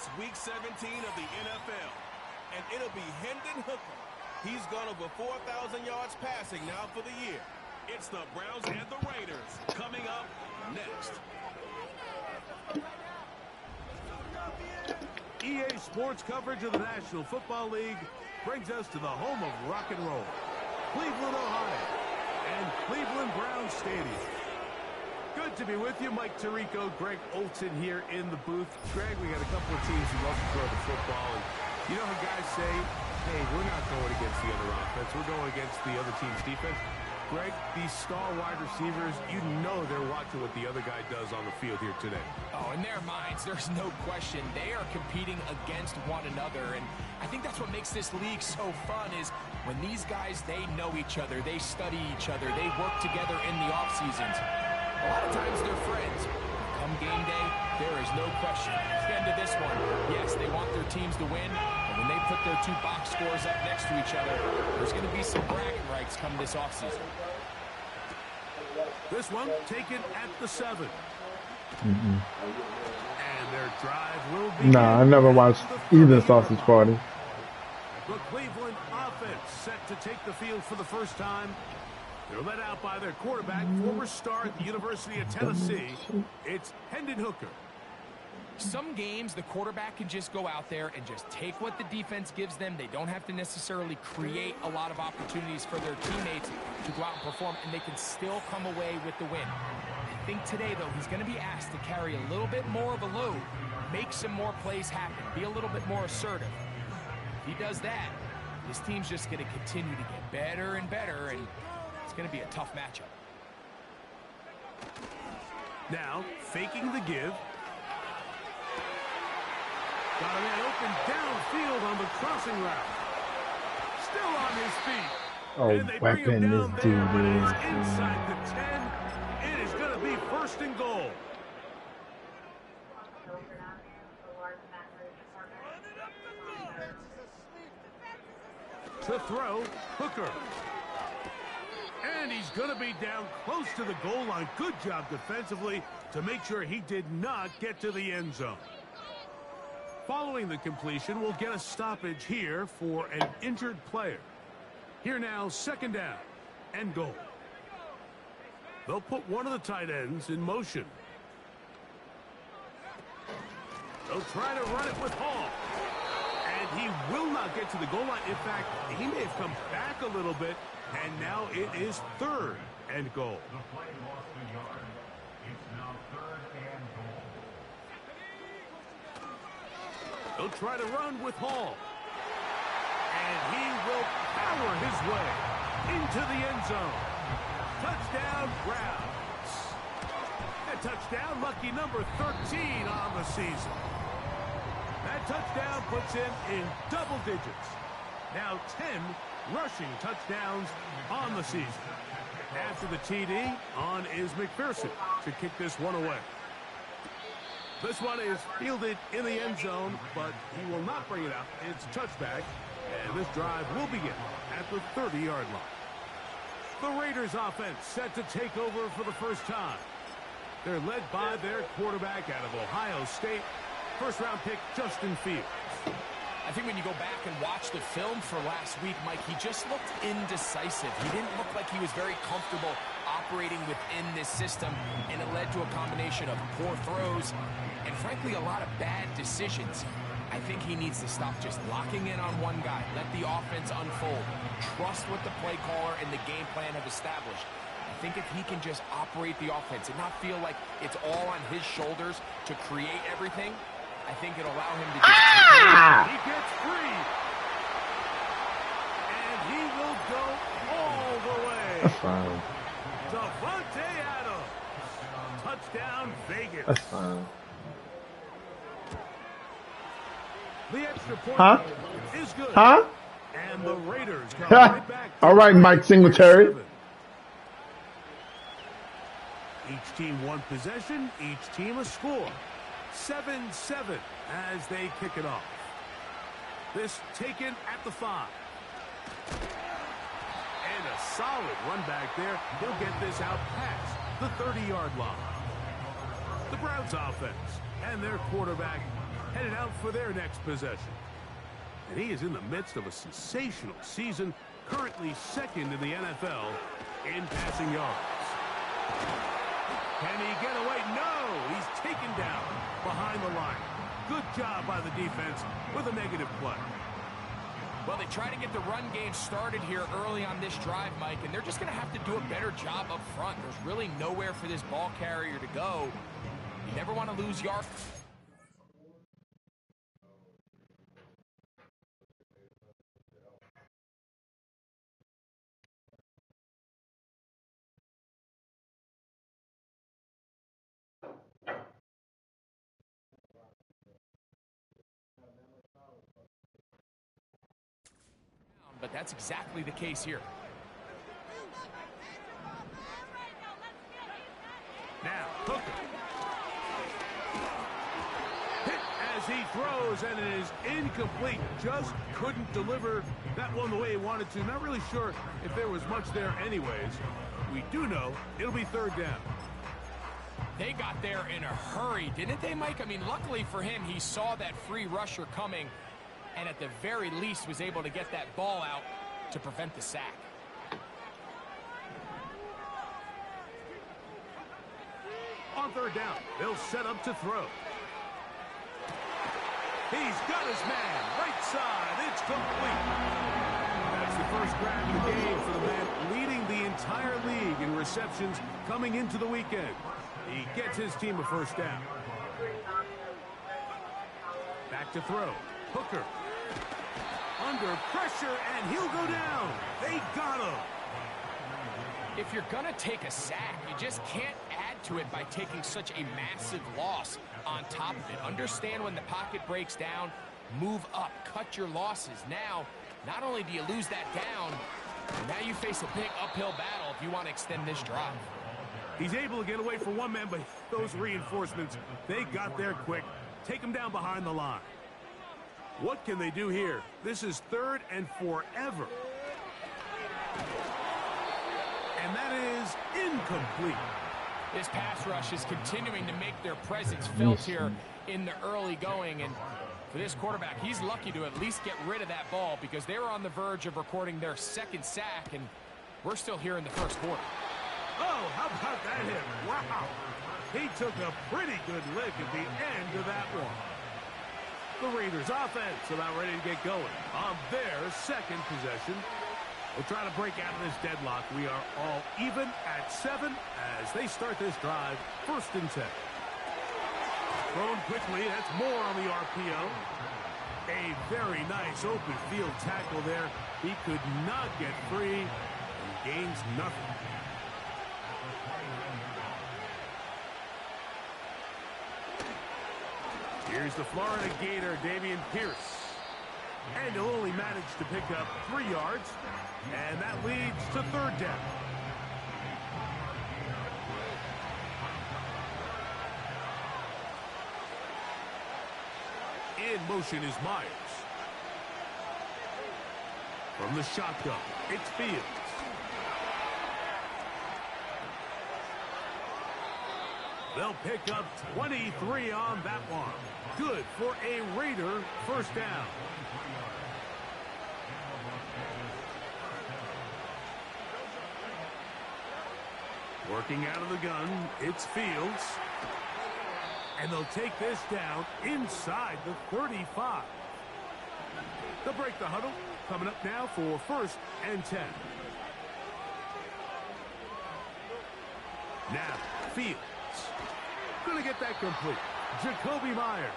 It's Week 17 of the NFL, and it'll be Hendon Hooker. He's gone over 4,000 yards passing now for the year. It's the Browns and the Raiders coming up next. EA Sports coverage of the National Football League brings us to the home of rock and roll, Cleveland, Ohio, and Cleveland Browns Stadium. Good to be with you. Mike Tirico, Greg Olson here in the booth. Greg, we got a couple of teams who love to throw the football. And you know how guys say, hey, we're not going against the other offense. We're going against the other team's defense. Greg, these star wide receivers, you know they're watching what the other guy does on the field here today. Oh, in their minds, there's no question. They are competing against one another. And I think that's what makes this league so fun is when these guys, they know each other. They study each other. They work together in the off seasons. A lot of times they're friends. Come game day, there is no question. At the end of this one, yes, they want their teams to win, but when they put their two box scores up next to each other, there's going to be some bragging rights come this offseason. This one taken at the 7. And their drive will be. Nah, I never watched either Sausage Party. The Cleveland offense set to take the field for the first time. They're led out by their quarterback, former star at the University of Tennessee. It's Hendon Hooker. Some games, the quarterback can just go out there and just take what the defense gives them. They don't have to necessarily create a lot of opportunities for their teammates to go out and perform, and they can still come away with the win. I think today, though, he's going to be asked to carry a little bit more of a load, make some more plays happen, be a little bit more assertive. If he does that, this team's just going to continue to get better and better, and it's going to be a tough matchup. Now, faking the give. Got a man open downfield on the crossing route. Still on his feet. Oh, and they bring him weapon down this there dude when is. he's inside the 10. It is going to be 1st and goal. To throw, Hooker. And he's going to be down close to the goal line. Good job defensively to make sure he did not get to the end zone. Following the completion, we'll get a stoppage here for an injured player. Here now, 2nd down and goal. They'll put one of the tight ends in motion. They'll try to run it with Hall. And he will not get to the goal line. In fact, he may have come back a little bit. And now it is 3rd and goal. The play lost a yard. It's now 3rd and goal. They'll try to run with Hall. And he will power his way into the end zone. Touchdown, Browns. A touchdown, lucky number 13 on the season. That touchdown puts him in double digits. Now 10 rushing touchdowns on the season. After the TD, on is McPherson to kick this one away. This one is fielded in the end zone, but he will not bring it out. It's a touchback, and this drive will begin at the 30-yard line. The Raiders offense set to take over for the first time. They're led by their quarterback out of Ohio State, first-round pick Justin Fields. I think when you go back and watch the film for last week, Mike, he just looked indecisive. He didn't look like he was very comfortable operating within this system, and it led to a combination of poor throws and, frankly, a lot of bad decisions. I think he needs to stop just locking in on one guy. Let the offense unfold. Trust what the play caller and the game plan have established. I think if he can just operate the offense and not feel like it's all on his shoulders to create everything, I think it'll allow him to just take it. He gets free. And he will go all the way. That's fine. Davante Adams. Touchdown, Vegas. That's fine. The extra point Huh? is good. Huh? And the Raiders come right back. All right, Mike Singletary. Each team one possession, each team a score. 7-7 as they kick it off. This taken at the 5. And a solid run back there. He'll get this out past the 30-yard line. The Browns offense and their quarterback headed out for their next possession. And he is in the midst of a sensational season, currently second in the NFL in passing yards. Can he get away? No! He's taken down behind the line. Good job by the defense with a negative play. Well, they try to get the run game started here early on this drive, Mike, and they're just going to have to do a better job up front. There's really nowhere for this ball carrier to go. You never want to lose yards. But that's exactly the case here. Now, Hooker. Hit as he throws, and it is incomplete. Just couldn't deliver that one the way he wanted to. Not really sure if there was much there anyways. We do know it'll be third down. They got there in a hurry, didn't they, Mike? I mean, luckily for him, he saw that free rusher coming, and at the very least was able to get that ball out to prevent the sack. On third down, they'll set up to throw. He's got his man, right side, it's complete. That's the first grab of the game for the man leading the entire league in receptions coming into the weekend. He gets his team a first down. Back to throw. Hooker. Under pressure, and he'll go down. They got him. If you're going to take a sack, you just can't add to it by taking such a massive loss on top of it. Understand when the pocket breaks down, move up, cut your losses. Now, not only do you lose that down, now you face a big uphill battle if you want to extend this drive. He's able to get away from one man, but those reinforcements, they got there quick. Take him down behind the line. What can they do here? This is third and forever. And that is incomplete. This pass rush is continuing to make their presence felt here in the early going. And for this quarterback, he's lucky to at least get rid of that ball because they were on the verge of recording their second sack, and we're still here in the first quarter. Oh, how about that hit? Wow. He took a pretty good lick at the end of that one. The Raiders offense about ready to get going on their second possession. We'll try to break out of this deadlock. We are all even at 7 as they start this drive. First and 10. Thrown quickly. That's more on the RPO. A very nice open field tackle there. He could not get free and gains nothing. Here's the Florida Gator, Dameon Pierce. And he'll only manage to pick up 3 yards. And that leads to third down. In motion is Myers. From the shotgun, it's Fields. They'll pick up 23 on that one. Good for a Raider first down. Working out of the gun, it's Fields. And they'll take this down inside the 35. They'll break the huddle. Coming up now for first and 10. Now, Fields. Going to get that complete. Jakobi Meyers.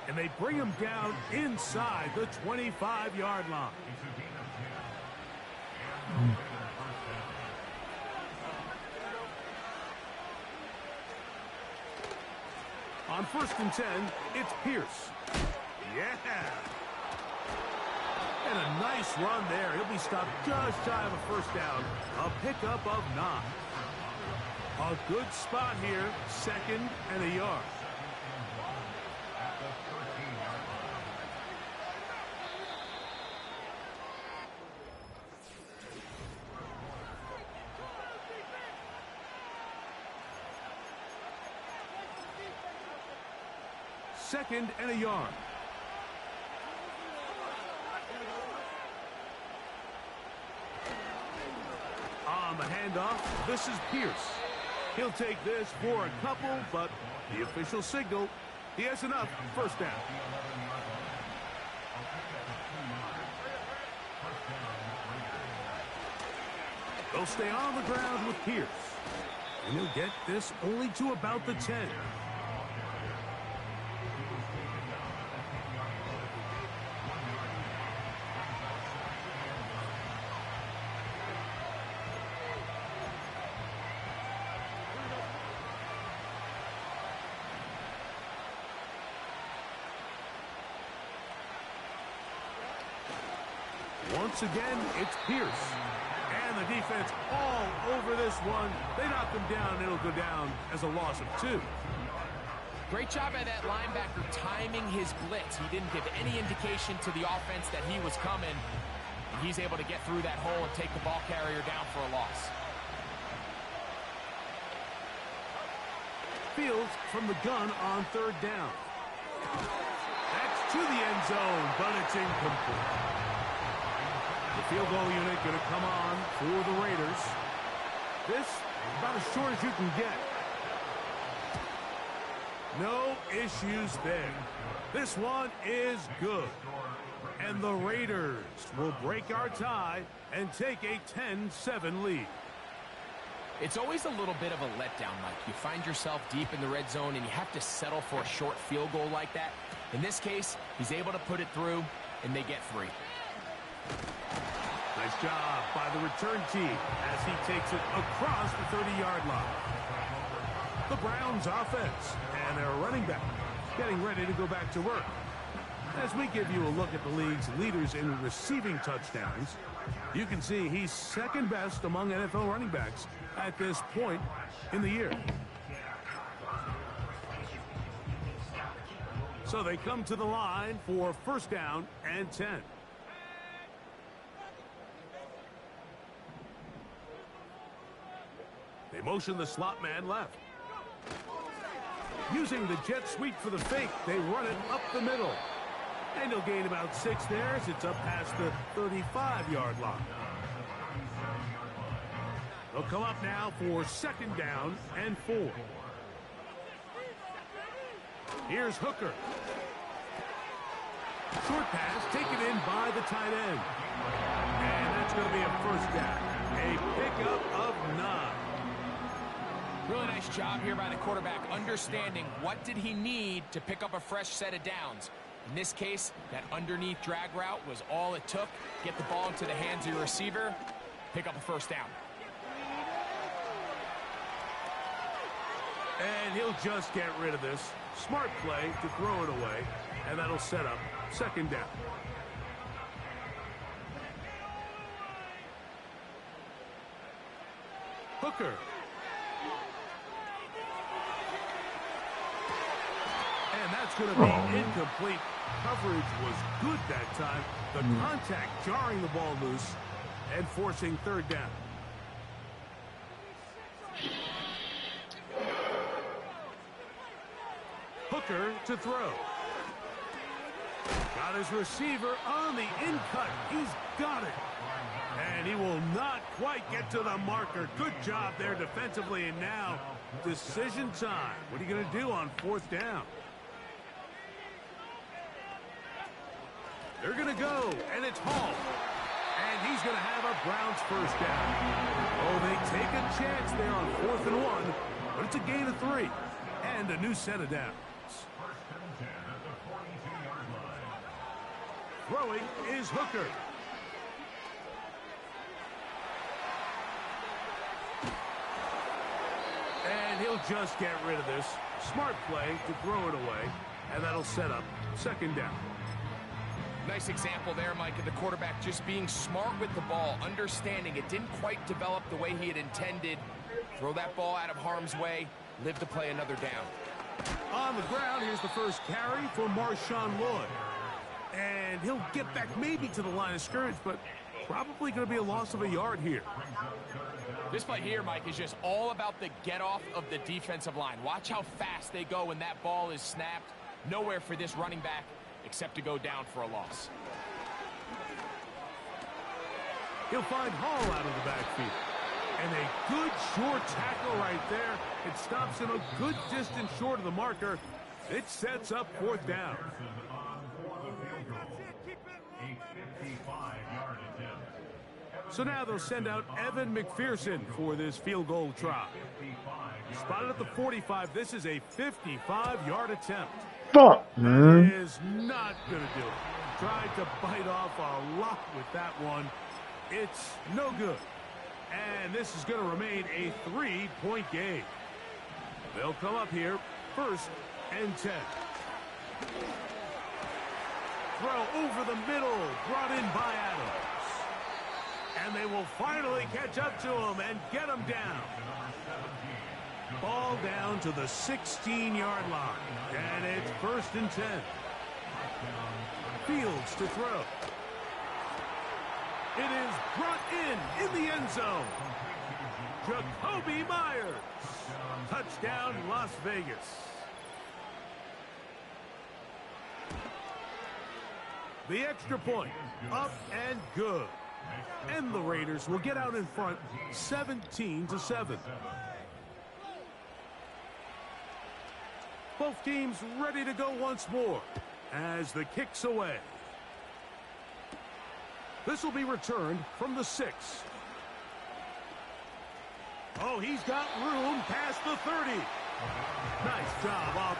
And they bring him down inside the 25-yard line. On first and 10, it's Pierce. Yeah. And a nice run there. He'll be stopped just shy of a first down. A pickup of 9. A good spot here, second and a yard. 2nd and a yard. On the handoff, this is Pierce. He'll take this for a couple, but the official signal, he has enough. First down. They'll stay on the ground with Pierce. And he'll get this only to about the 10. Once again, it's Pierce. And the defense all over this one. They knock him down, and it'll go down as a loss of 2. Great job by that linebacker timing his blitz. He didn't give any indication to the offense that he was coming. And he's able to get through that hole and take the ball carrier down for a loss. Fields from the gun on 3rd down. That's to the end zone, but it's incomplete. The field goal unit going to come on for the Raiders. This about as short as you can get. No issues there. This one is good. And the Raiders will break our tie and take a 10-7 lead. It's always a little bit of a letdown, Mike. You find yourself deep in the red zone and you have to settle for a short field goal like that. In this case, he's able to put it through, and they get 3. Nice job by the return team as he takes it across the 30-yard line. The Browns offense and their running back getting ready to go back to work. As we give you a look at the league's leaders in receiving touchdowns, you can see he's 2nd best among NFL running backs at this point in the year. So they come to the line for 1st down and 10. They motion the slot man left. Using the jet sweep for the fake, they run it up the middle. And he'll gain about 6 there as it's up past the 35-yard line. They'll come up now for 2nd down and 4. Here's Hooker. Short pass taken in by the tight end. And that's going to be a 1st down. A pickup of 9. Really nice job here by the quarterback, understanding what did he need to pick up a fresh set of downs. In this case, that underneath drag route was all it took. Get the ball into the hands of your receiver, pick up a 1st down. And he'll just get rid of this. Smart play to throw it away, and that'll set up 2nd down. Hooker. And that's going to be incomplete. Coverage was good that time. The contact jarring the ball loose and forcing 3rd down. Hooker to throw. Got his receiver on the in-cut. He's got it. And he will not quite get to the marker. Good job there defensively. And now decision time. What are you going to do on 4th down? They're going to go, and it's Hall. And he's going to have a Browns 1st down. Oh, they take a chance there on 4th and 1, but it's a gain of 3 and a new set of downs. Throwing is Hooker. And he'll just get rid of this. Smart play to throw it away, and that'll set up 2nd down. Nice example there, Mike, of the quarterback just being smart with the ball, understanding it didn't quite develop the way he had intended. Throw that ball out of harm's way, live to play another down. On the ground, here's the first carry for Marshawn Lloyd. And he'll get back maybe to the line of scrimmage, but probably going to be a loss of a yard here. This play here, Mike, is just all about the get-off of the defensive line. Watch how fast they go when that ball is snapped. Nowhere for this running back except to go down for a loss. He'll find Hall out of the backfield. And a good short tackle right there. It stops him a good distance short of the marker. It sets up 4th down. So now they'll send out Evan McPherson for this field goal try. Spotted at the 45. This is a 55-yard attempt. Fuck, That man. is not going to do it. Tried to bite off a lot with that one. It's no good. And this is going to remain a 3-point game. They'll come up here, 1st and 10. Throw over the middle, brought in by Adams. And they will finally catch up to him and get him down. Ball down to the 16-yard line. And it's 1st and 10. Fields to throw. It is brought in the end zone. Jacoby Myers. Touchdown, Las Vegas. The extra point, up and good. And the Raiders will get out in front, 17-7. Both teams ready to go once more as the kick's away. This will be returned from the 6. Oh, he's got room past the 30. Nice job up.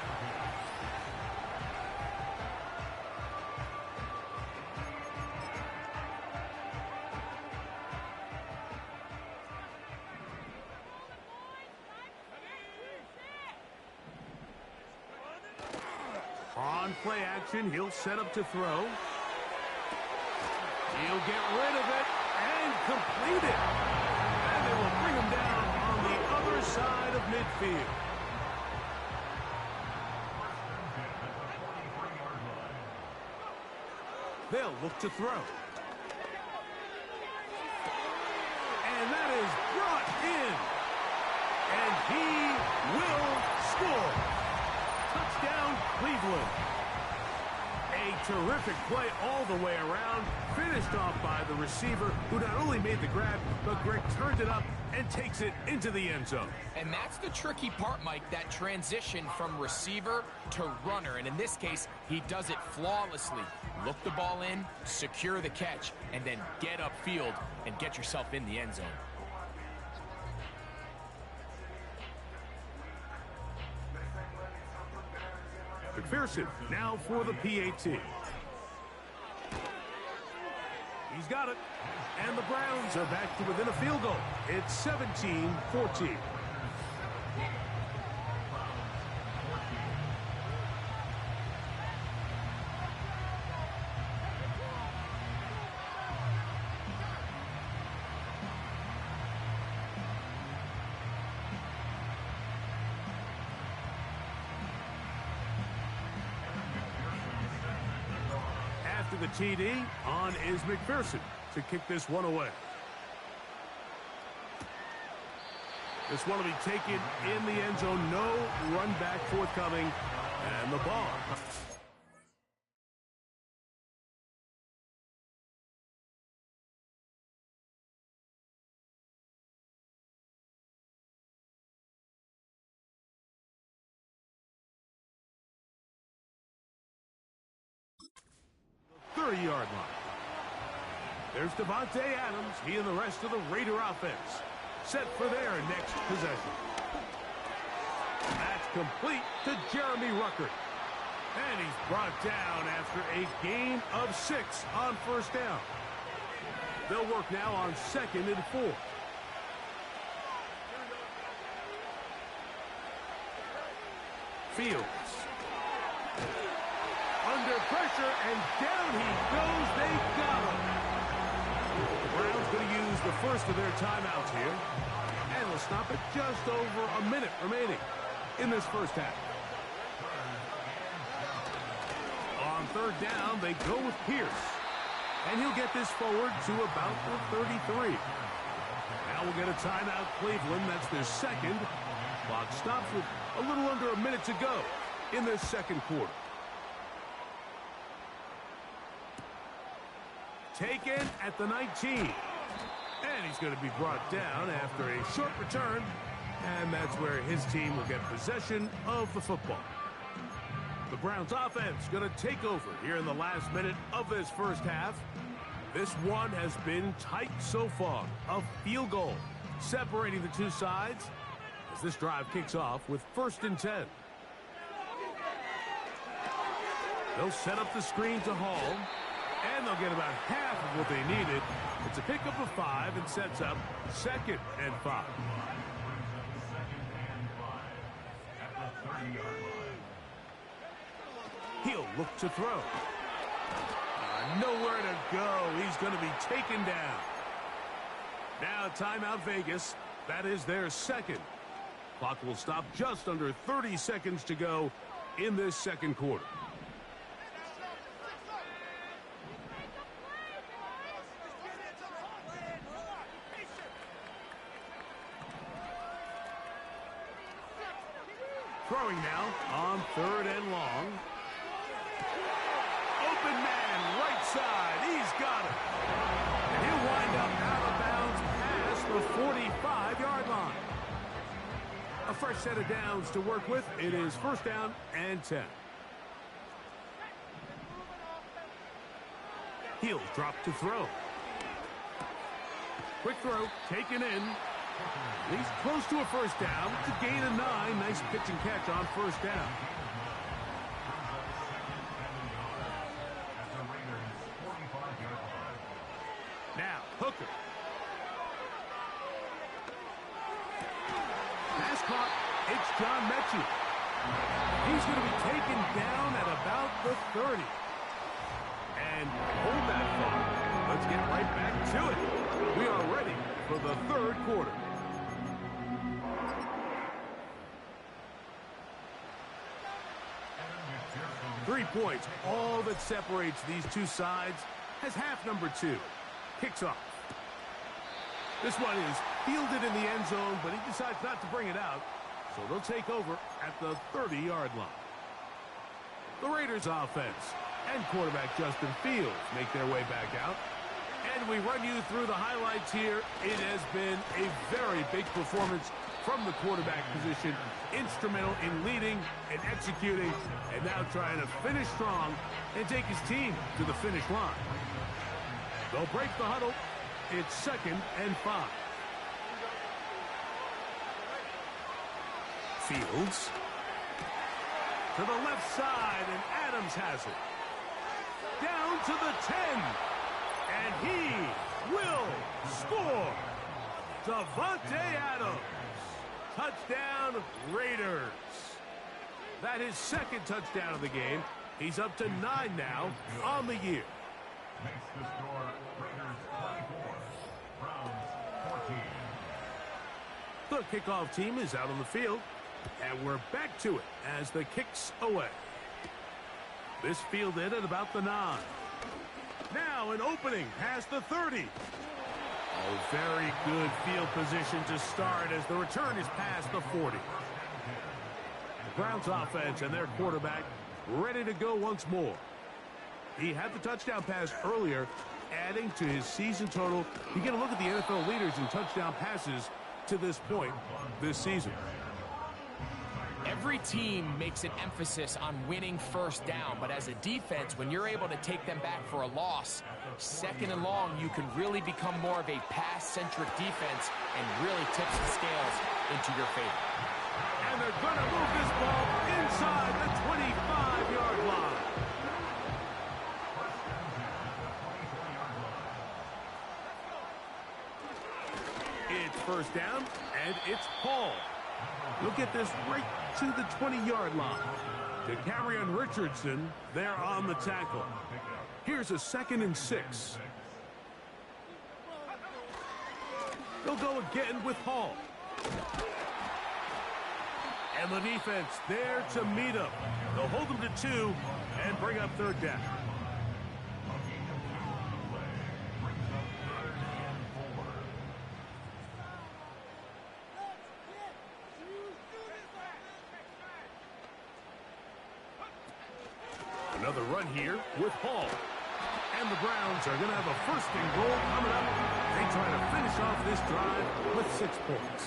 On play action, he'll set up to throw. He'll get rid of it and complete it. And they will bring him down on the other side of midfield. They'll look to throw. And that is brought in. And he will score. Touchdown, Cleveland. A terrific play all the way around, finished off by the receiver, who not only made the grab, but Greg turned it up and takes it into the end zone. And that's the tricky part, Mike, that transition from receiver to runner. And in this case, he does it flawlessly. Look the ball in, secure the catch, and then get upfield and get yourself in the end zone. McPherson now for the PAT. He's got it. And the Browns are back to within a field goal. It's 17-14. After the TD, on is McPherson to kick this one away. This one will be taken in the end zone. No run back forthcoming. And the ball. The 30-yard line. There's Devontae Adams. He and the rest of the Raider offense set for their next possession. That's complete to Jeremy Ruckert. And he's brought down after a gain of 6 on first down. They'll work now on 2nd and 4. Fields. Under pressure, and down he goes. They got him. The Browns going to use the first of their timeouts here. And they'll stop it just over a minute remaining in this first half. On third down, they go with Pierce. And he'll get this forward to about the 33. Now we'll get a timeout, Cleveland. That's their second. Clock stops with a little under a minute to go in this second quarter. taken at the 19. And he's going to be brought down after a short return. And that's where his team will get possession of the football. The Browns offense going to take over here in the last minute of this first half. This one has been tight so far. A field goal separating the two sides as this drive kicks off with 1st and 10. They'll set up the screen to Hall, and they'll get about half of what they needed. It's a pickup of 5 and sets up 2nd and 5. He'll look to throw. Nowhere to go. He's going to be taken down. Now timeout Vegas. That is their second. Clock will stop just under 30 seconds to go in this second quarter. Throwing now on 3rd and long. Open man, right side. He's got it. And he'll wind up out of bounds past the 45-yard line. A fresh set of downs to work with. It is 1st down and 10. He'll drop to throw. Quick throw, taken in. He's close to a 1st down. It's a gain of 9. Nice pitch and catch on 1st down. Now, Hooker. Pass caught. It's John Mechie. He's going to be taken down at about the 30. And hold that thought. Let's get right back to it. We are ready for the 3rd quarter. Three points, all that separates these two sides, as half number 2 kicks off. This one is fielded in the end zone, but he decides not to bring it out, so they'll take over at the 30-yard line. The Raiders offense and quarterback Justin Fields make their way back out. And we run you through the highlights here. It has been a very big performance from the quarterback position, instrumental in leading and executing, and now trying to finish strong and take his team to the finish line. They'll break the huddle. It's 2nd and 5. Fields to the left side, and Adams has it. Down to the 10, and he will score. Davante Adams. Touchdown, Raiders. That is 2nd touchdown of the game. He's up to 9 now on the year. Makes the score Raiders 24, Browns 14. The kickoff team is out on the field, and we're back to it as the kick's away. This fielded at about the 9. Now an opening past the 30. Oh, very good field position to start as the return is past the 40. The Browns offense and their quarterback ready to go once more. He had the touchdown pass earlier, adding to his season total. You get a look at the NFL leaders in touchdown passes to this point this season. Every team makes an emphasis on winning 1st down, but as a defense, when you're able to take them back for a loss, 2nd and long, you can really become more of a pass-centric defense and really tips the scales into your favor. And they're going to move this ball inside the 25-yard line. It's 1st down, and it's Hall. He'll get this right to the 20-yard line. To Carrion Richardson, there on the tackle. Here's a 2nd and 6. They'll go again with Hall. And the defense there to meet him. They'll hold him to 2 and bring up 3rd down. Another run here with Hall. And the Browns are going to have a 1st and goal coming up. They try to finish off this drive with 6 points.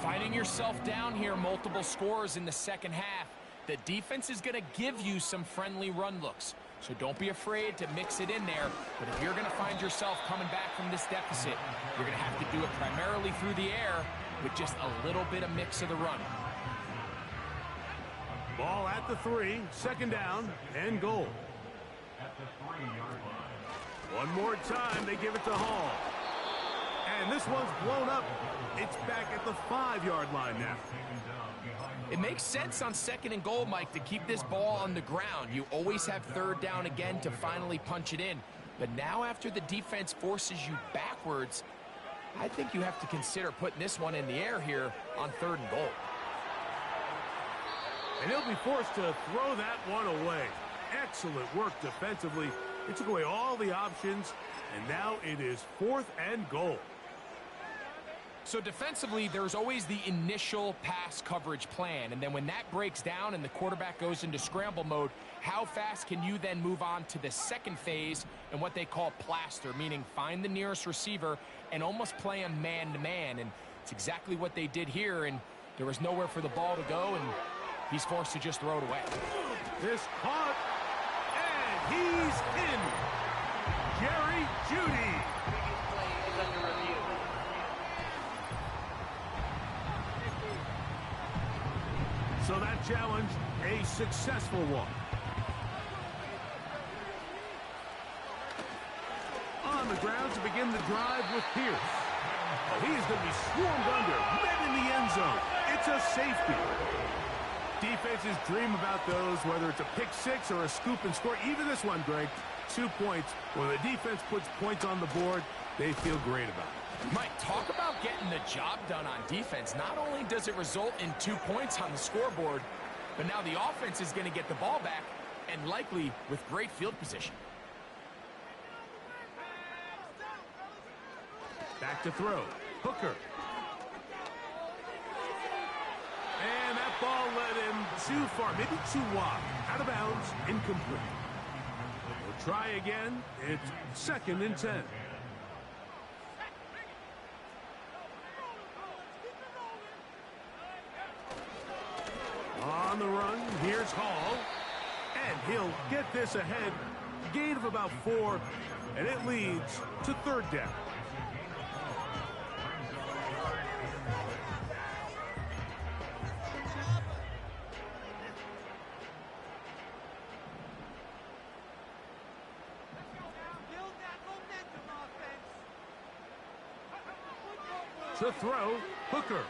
Finding yourself down here, multiple scores in the second half. The defense is going to give you some friendly run looks. So don't be afraid to mix it in there. But if you're going to find yourself coming back from this deficit, you're going to have to do it primarily through the air with just a little bit of mix of the run. Ball at the 3, 2nd down, and goal. At the 3-yard line. One more time, they give it to Hall. And this one's blown up. It's back at the 5-yard line now. It makes sense on 2nd and goal, Mike, to keep this ball on the ground. You always have 3rd down again to finally punch it in. But now after the defense forces you backwards, I think you have to consider putting this one in the air here on 3rd and goal. And he'll be forced to throw that one away. Excellent work defensively. It took away all the options, and now it is 4th and goal. So defensively, there's always the initial pass coverage plan, and then when that breaks down and the quarterback goes into scramble mode, how fast can you then move on to the second phase and what they call plaster, meaning find the nearest receiver and almost play him man-to-man, and it's exactly what they did here, and there was nowhere for the ball to go, and he's forced to just throw it away. This caught, and he's in. Jerry Jeudy. So that challenge, a successful one. On the ground to begin the drive with Pierce. Oh, he is going to be swarmed under, met in the end zone. It's a safety. Defenses dream about those, whether it's a pick 6 or a scoop and score. Even this one, Greg, 2 points. When the defense puts points on the board, they feel great about it. Mike, talk about getting the job done on defense. Not only does it result in 2 points on the scoreboard, but now the offense is going to get the ball back, and likely with great field position. Back to throw. Hooker. And that ball led him too far, maybe too wide. Out of bounds, incomplete. We'll try again. It's 2nd and 10. On the run, here's Hall. And he'll get this ahead. Gain of about 4, and it leads to 3rd down. To throw, Hooker.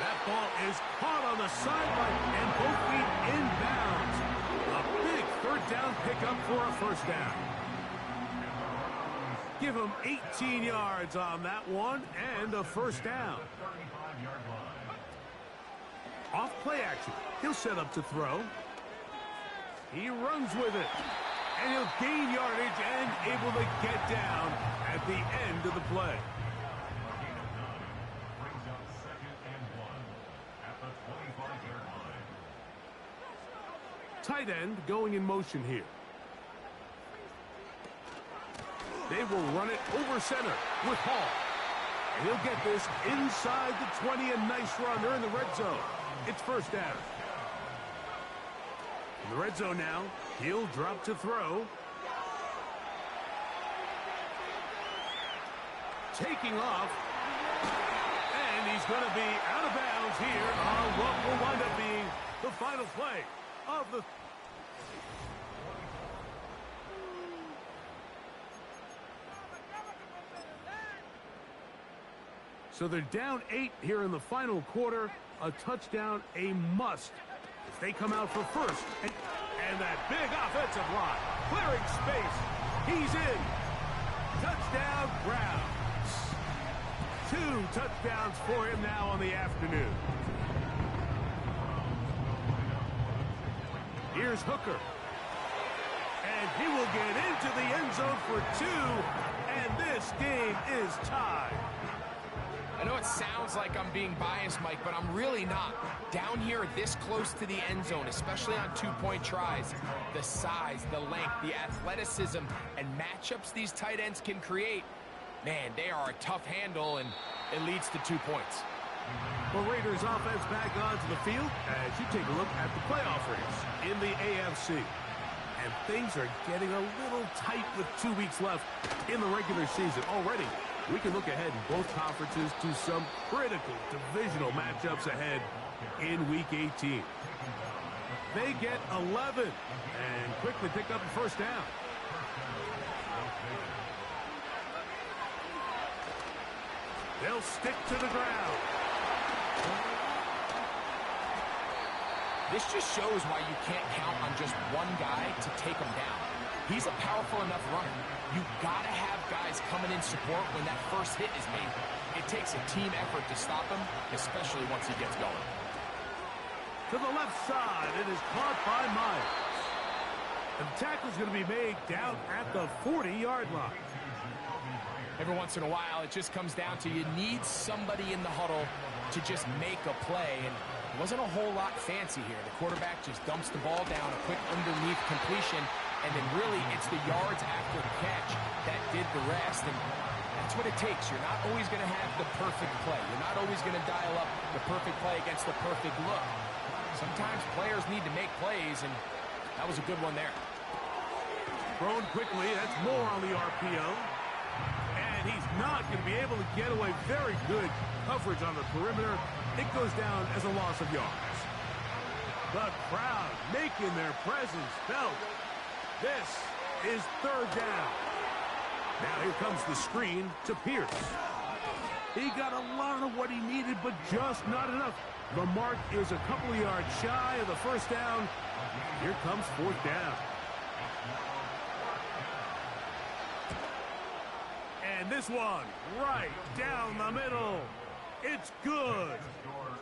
That ball is caught on the sideline and both feet inbounds. A big 3rd down pickup for a 1st down. Give him 18 yards on that one and a 1st down. Off play action. He'll set up to throw. He runs with it. And he'll gain yardage and able to get down at the end of the play. Tight end going in motion here. They will run it over center with Hall. And he'll get this inside the 20, a nice run. They're in the red zone. It's 1st down. In the red zone now, he'll drop to throw. Taking off. And he's going to be out of bounds here on what will wind up being the final play of the... So they're down 8 here in the final quarter. A touchdown, a must. If they come out for 1st. And that big offensive line. Clearing space. He's in. Touchdown, Browns. 2 touchdowns for him now on the afternoon. Here's Hooker. And he will get into the end zone for 2. And this game is tied. I know it sounds like I'm being biased, Mike, but I'm really not. Down here this close to the end zone, especially on two-point tries, the size, the length, the athleticism, and matchups these tight ends can create, man, they are a tough handle, and it leads to 2 points. Well, Raiders offense back onto the field as you take a look at the playoff race in the AFC. And things are getting a little tight with 2 weeks left in the regular season. Already, we can look ahead in both conferences to some critical divisional matchups ahead in Week 18. They get 11 and quickly pick up the first down. They'll stick to the ground. This just shows why you can't count on just one guy to take him down. He's a powerful enough runner. You gotta have guys coming in support when that first hit is made. It takes a team effort to stop him, especially once he gets going. To the left side, it is caught by Myers. And the tackle's going to be made down at the 40-yard line. Every once in a while, it just comes down to you need somebody in the huddle to just make a play, and it wasn't a whole lot fancy here. The quarterback just dumps the ball down, a quick underneath completion, and then really it's the yards after the catch that did the rest, and that's what it takes. You're not always going to have the perfect play. You're not always going to dial up the perfect play against the perfect look. Sometimes players need to make plays, and that was a good one there. Thrown quickly, that's more on the RPO. And he's not going to be able to get away. Very good coverage on the perimeter. It goes down as a loss of yards. The crowd making their presence felt. This is third down. Now here comes the screen to Pierce. He got a lot of what he needed, but just not enough. The mark is a couple of yards shy of the first down. Here comes fourth down. And this one right down the middle. It's good.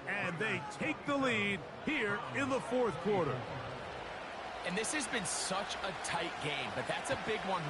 And they take the lead here in the fourth quarter. And this has been such a tight game, but that's a big one.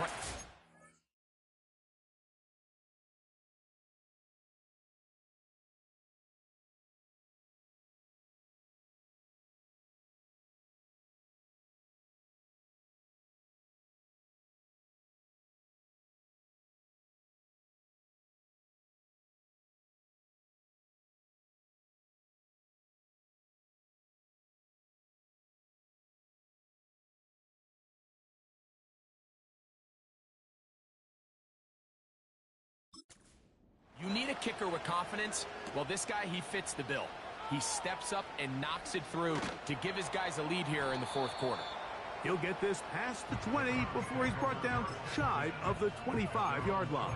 You need a kicker with confidence. Well, this guy, he fits the bill. He steps up and knocks it through to give his guys a lead here in the fourth quarter. He'll get this past the 20 before he's brought down shy of the 25-yard line.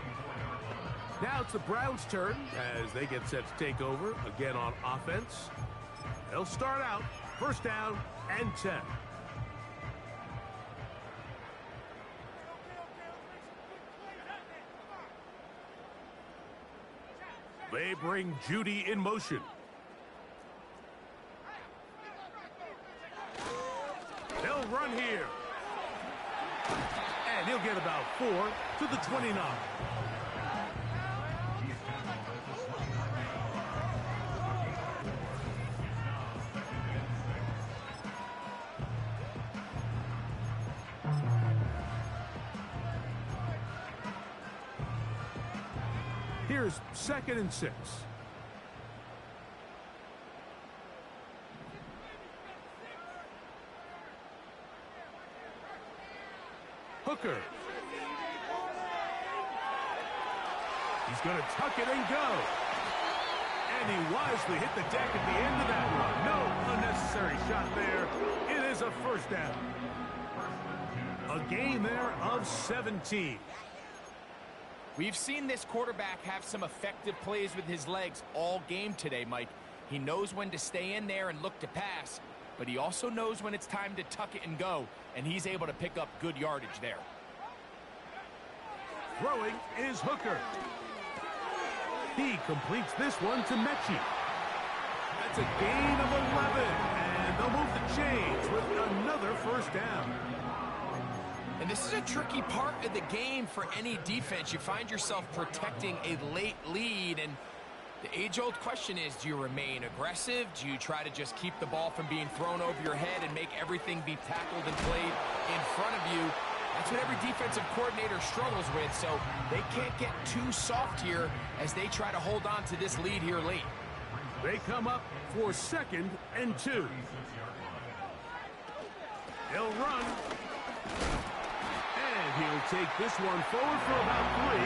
Now it's the Browns' turn as they get set to take over again on offense. They'll start out first down and 10. They bring Judy in motion. They'll run here. And he'll get about 4 to the 29. Here's 2nd and 6. Hooker. He's going to tuck it and go. And he wisely hit the deck at the end of that run. No unnecessary shot there. It is a first down. A gain there of 17. We've seen this quarterback have some effective plays with his legs all game today, Mike. He knows when to stay in there and look to pass, but he also knows when it's time to tuck it and go, and he's able to pick up good yardage there. Throwing is Hooker. He completes this one to Mechie. That's a gain of 11, and they'll move the chains with another first down. And this is a tricky part of the game for any defense. You find yourself protecting a late lead, and The age-old question is, do you remain aggressive? Do you try to just keep the ball from being thrown over your head and make everything be tackled and played in front of you? That's what every defensive coordinator struggles with, so they can't get too soft here as they try to hold on to this lead here late. They come up for 2nd and 2. He'll run. And he'll take this one forward for about 3,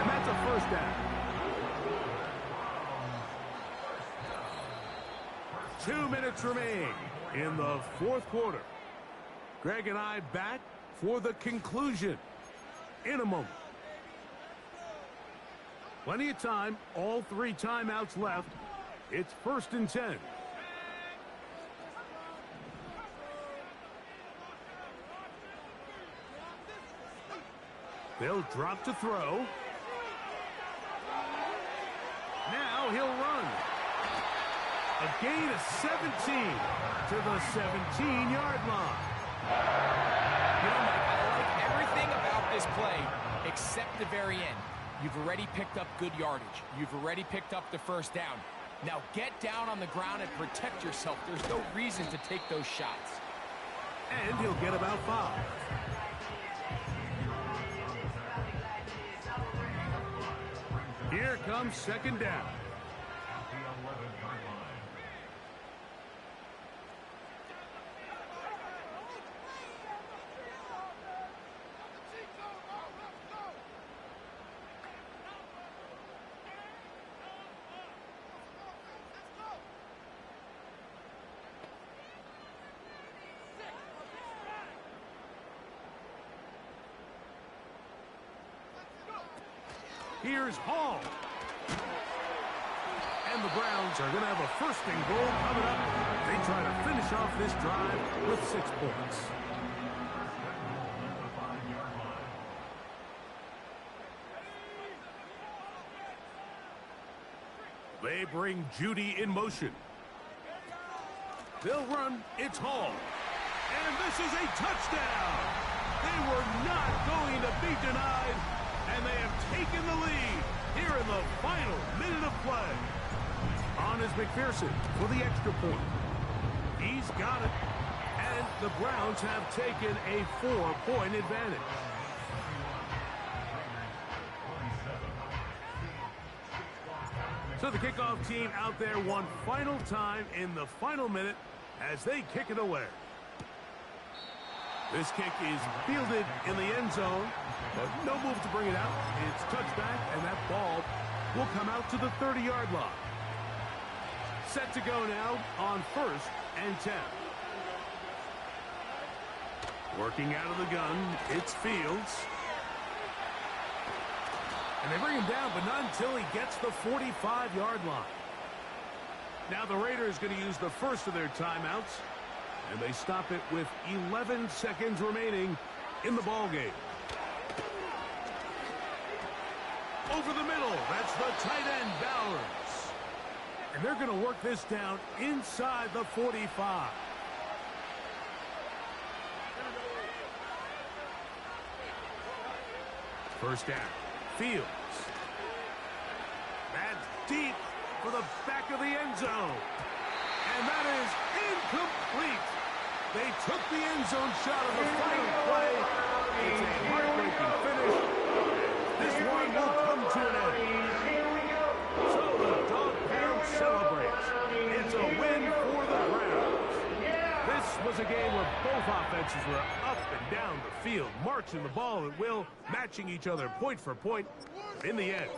and that's a first down. 2 minutes remain in the 4th quarter. Greg and I back for the conclusion in a moment. Plenty of time, all 3 timeouts left. It's 1st and 10. They'll drop to throw. Now he'll run. A gain of 17 to the 17-yard line. You know, Mike, I like everything about this play except the very end. You've already picked up good yardage. You've already picked up the first down. Now get down on the ground and protect yourself. There's no reason to take those shots. And he'll get about 5. Here comes 2nd down. Here's Hall. And the Browns are going to have a 1st and goal coming up. They try to finish off this drive with 6 points. They bring Judy in motion. They'll run. It's Hall. And this is a touchdown. They were not going to be denied. And they have taken the lead here in the final minute of play. On is McPherson for the extra point. He's got it. And the Browns have taken a 4-point advantage. So the kickoff team out there one final time in the final minute as they kick it away. This kick is fielded in the end zone, but no move to bring it out. It's touchback, and that ball will come out to the 30-yard line. Set to go now on 1st and 10. Working out of the gun, it's Fields. And they bring him down, but not until he gets the 45-yard line. Now the Raiders going to use the first of their timeouts. And they stop it with 11 seconds remaining in the ballgame. Over the middle, that's the tight end, Bowers. And they're going to work this down inside the 45. First down, Fields. That's deep for the back of the end zone. And that is incomplete. They took the end zone shot of the final play. It's a heartbreaking finish. This one will come to an end. So the Dog Pound celebrates. It's a win for the Browns. This was a game where both offenses were up and down the field, marching the ball at will, matching each other point for point. In the end,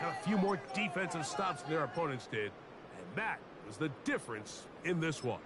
got a few more defensive stops than their opponents did. And that was the difference in this one.